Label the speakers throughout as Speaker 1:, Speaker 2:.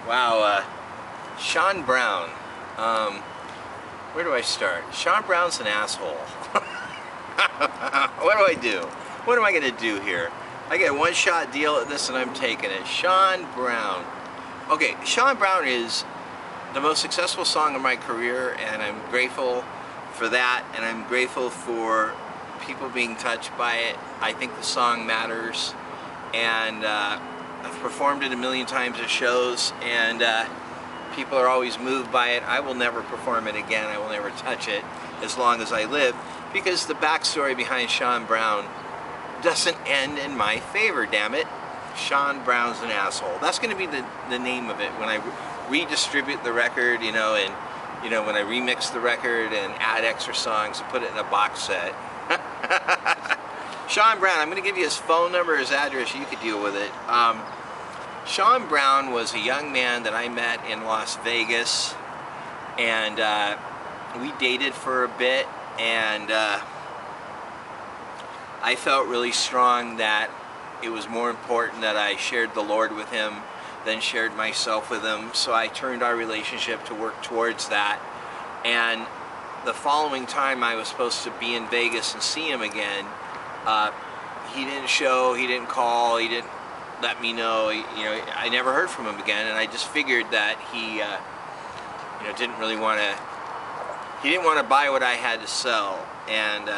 Speaker 1: Wow, Sean Brown. Where do I start? Sean Brown's an asshole. What do I do? What am I going to do here? I get a one-shot deal at this and I'm taking it. Sean Brown. Okay, Sean Brown is the most successful song of my career, and I'm grateful for that, and I'm grateful for people being touched by it. I think the song matters, and I've performed it a million times at shows, and people are always moved by it. I will never perform it again. I will never touch it as long as I live, because the backstory behind Sean Brown doesn't end in my favor, damn it. Sean Brown's an asshole. That's going to be the name of it when I redistribute the record, you know, and when I remix the record and add extra songs and put it in a box set. Sean Brown, I'm going to give you his phone number, his address, you could deal with it. Sean Brown was a young man that I met in Las Vegas, and we dated for a bit, and I felt really strong that it was more important that I shared the Lord with him than shared myself with him, so I turned our relationship to work towards that. And the following time I was supposed to be in Vegas and see him again, he didn't show, he didn't call, he didn't let me know. I never heard from him again, and I just figured that he didn't really want to, he didn't want to buy what I had to sell. And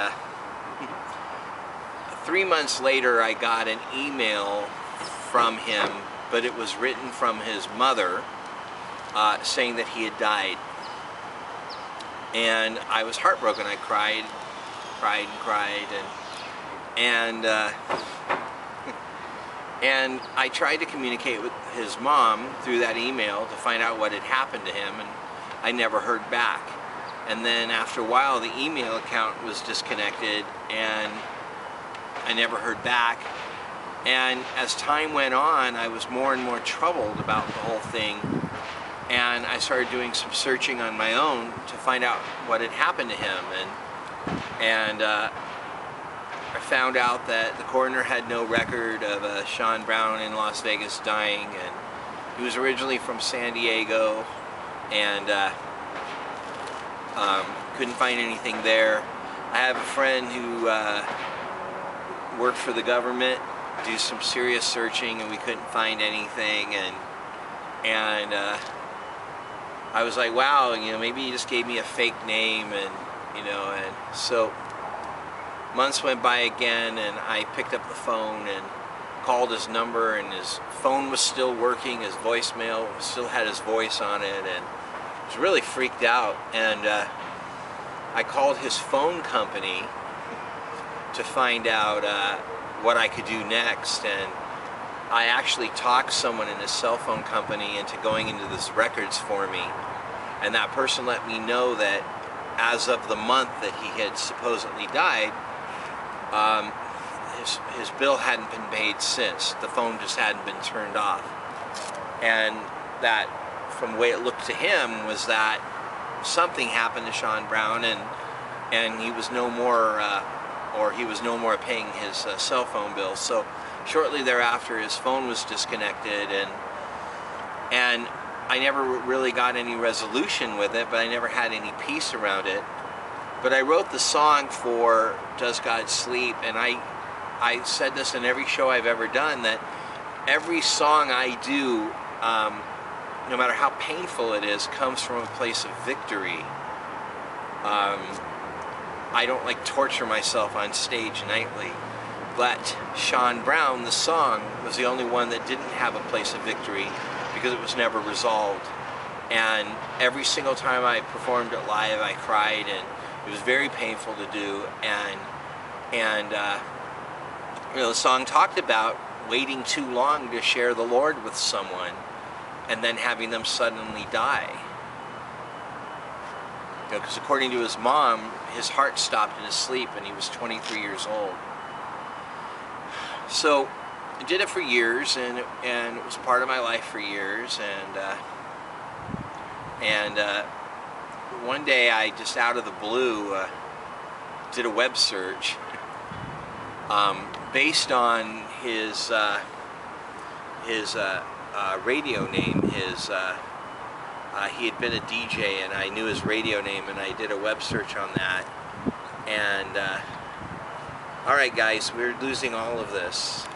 Speaker 1: 3 months later I got an email from him, but it was written from his mother, saying that he had died. And I was heartbroken. I cried and cried, and I tried to communicate with his mom through that email to find out what had happened to him, and I never heard back. And then after a while the email account was disconnected and I never heard back. And as time went on, I was more and more troubled about the whole thing, and I started doing some searching on my own to find out what had happened to him. And I found out that the coroner had no record of Sean Brown in Las Vegas dying, and he was originally from San Diego, and couldn't find anything there. I have a friend who worked for the government, do some serious searching, and we couldn't find anything, and I was like, wow, maybe he just gave me a fake name, and so months went by again, and I picked up the phone and called his number, and his phone was still working, his voicemail still had his voice on it, and I was really freaked out. And I called his phone company to find out what I could do next, and I actually talked someone in his cell phone company into going into this records for me, and that person let me know that as of the month that he had supposedly died, his bill hadn't been paid since. The phone just hadn't been turned off, and that, from the way it looked to him, was that something happened to Sean Brown, and he was no more paying his cell phone bill. So shortly thereafter his phone was disconnected, and I never really got any resolution with it, but I never had any peace around it. But I wrote the song for Does God Sleep, and I said this in every show I've ever done, that every song I do, no matter how painful it is, comes from a place of victory. I don't torture myself on stage nightly, but Sean Brown, the song, was the only one that didn't have a place of victory, because it was never resolved. And every single time I performed it live, I cried, and it was very painful to do. And the song talked about waiting too long to share the Lord with someone, and then having them suddenly die. Because according to his mom, his heart stopped in his sleep, and he was 23 years old. So I did it for years, and it was part of my life for years, and one day I just out of the blue did a web search based on his radio name. He had been a DJ, and I knew his radio name, and I did a web search on that. And all right, guys, we're losing all of this.